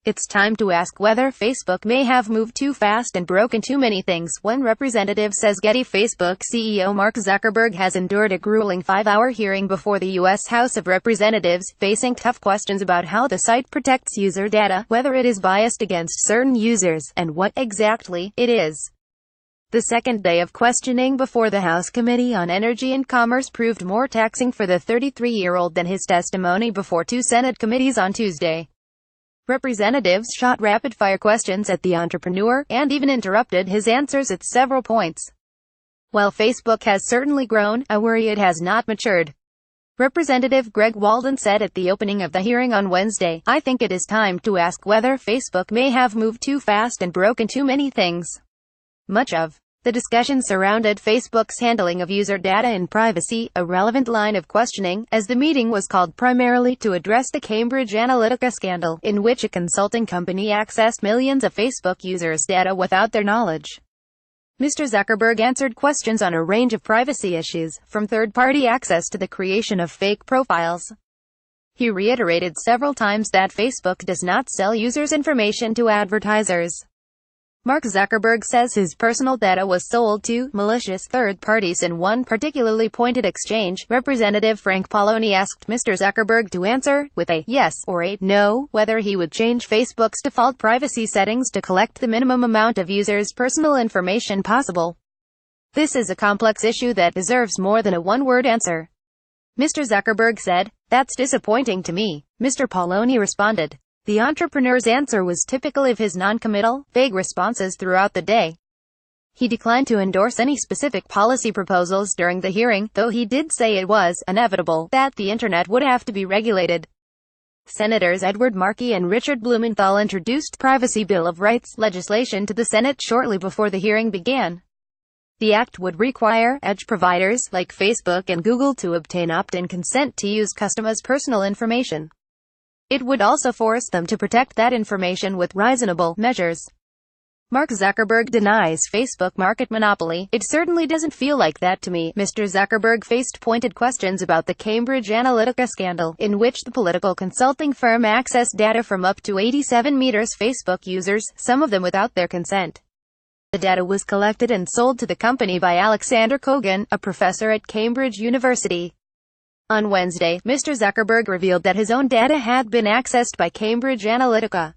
It's time to ask whether Facebook may have moved too fast and broken too many things, one representative says. Getty. Facebook CEO Mark Zuckerberg has endured a grueling 5-hour hearing before the U.S. House of Representatives, facing tough questions about how the site protects user data, whether it is biased against certain users, and what exactly it is. The second day of questioning before the House Committee on Energy and Commerce proved more taxing for the 33-year-old than his testimony before two Senate committees on Tuesday. Representatives shot rapid-fire questions at the entrepreneur, and even interrupted his answers at several points. While Facebook has certainly grown, I worry it has not matured. Representative Greg Walden said at the opening of the hearing on Wednesday, "I think it is time to ask whether Facebook may have moved too fast and broken too many things." Much of the discussion surrounded Facebook's handling of user data and privacy, a relevant line of questioning, as the meeting was called primarily to address the Cambridge Analytica scandal, in which a consulting company accessed millions of Facebook users' data without their knowledge. Mr. Zuckerberg answered questions on a range of privacy issues, from third-party access to the creation of fake profiles. He reiterated several times that Facebook does not sell users' information to advertisers. Mark Zuckerberg says his personal data was sold to malicious third parties in one particularly pointed exchange. Representative Frank Pallone asked Mr. Zuckerberg to answer, with a yes or a no, whether he would change Facebook's default privacy settings to collect the minimum amount of users' personal information possible. "This is a complex issue that deserves more than a one-word answer," Mr. Zuckerberg said. "That's disappointing to me," Mr. Pallone responded. The entrepreneur's answer was typical of his non-committal, vague responses throughout the day. He declined to endorse any specific policy proposals during the hearing, though he did say it was inevitable that the Internet would have to be regulated. Senators Edward Markey and Richard Blumenthal introduced Privacy Bill of Rights legislation to the Senate shortly before the hearing began. The act would require edge providers, like Facebook and Google, to obtain opt-in consent to use customers' personal information. It would also force them to protect that information with reasonable measures. Mark Zuckerberg denies Facebook market monopoly. "It certainly doesn't feel like that to me." Mr. Zuckerberg faced pointed questions about the Cambridge Analytica scandal, in which the political consulting firm accessed data from up to 87 million Facebook users, some of them without their consent. The data was collected and sold to the company by Alexander Kogan, a professor at Cambridge University. On Wednesday, Mr. Zuckerberg revealed that his own data had been accessed by Cambridge Analytica.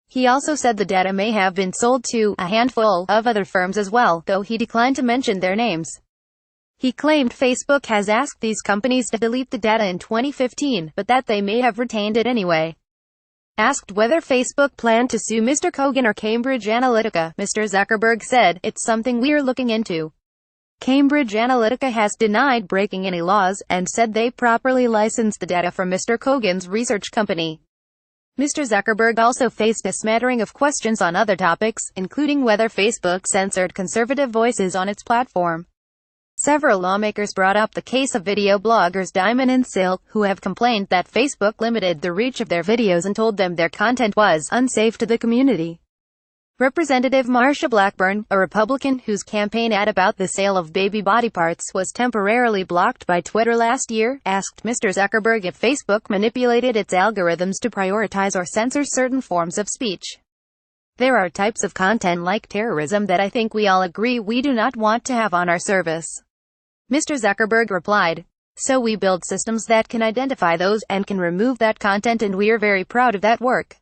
He also said the data may have been sold to a handful of other firms as well, though he declined to mention their names. He claimed Facebook has asked these companies to delete the data in 2015, but that they may have retained it anyway. Asked whether Facebook planned to sue Mr. Kogan or Cambridge Analytica, Mr. Zuckerberg said, "It's something we're looking into." Cambridge Analytica has denied breaking any laws, and said they properly licensed the data from Mr. Kogan's research company. Mr. Zuckerberg also faced a smattering of questions on other topics, including whether Facebook censored conservative voices on its platform. Several lawmakers brought up the case of video bloggers Diamond and Silk, who have complained that Facebook limited the reach of their videos and told them their content was unsafe to the community. Representative Marsha Blackburn, a Republican whose campaign ad about the sale of baby body parts was temporarily blocked by Twitter last year, asked Mr. Zuckerberg if Facebook manipulated its algorithms to prioritize or censor certain forms of speech. "There are types of content like terrorism that I think we all agree we do not want to have on our service," Mr. Zuckerberg replied. "So we build systems that can identify those, and can remove that content, and we're very proud of that work.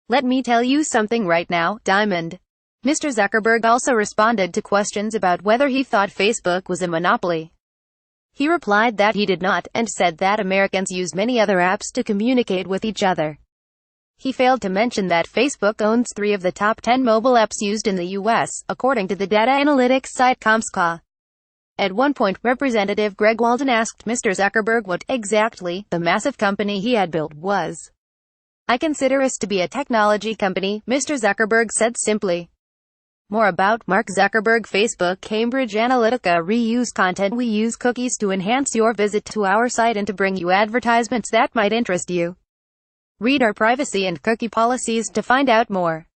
Let me tell you something right now, Diamond." Mr. Zuckerberg also responded to questions about whether he thought Facebook was a monopoly. He replied that he did not, and said that Americans use many other apps to communicate with each other. He failed to mention that Facebook owns 3 of the top 10 mobile apps used in the U.S., according to the data analytics site Comscore. At one point, Representative Greg Walden asked Mr. Zuckerberg what exactly the massive company he had built was. "I consider us to be a technology company," Mr. Zuckerberg said simply. More about Mark Zuckerberg. Facebook. Cambridge Analytica reuse content. "We use cookies to enhance your visit to our site and to bring you advertisements that might interest you. Read our privacy and cookie policies to find out more."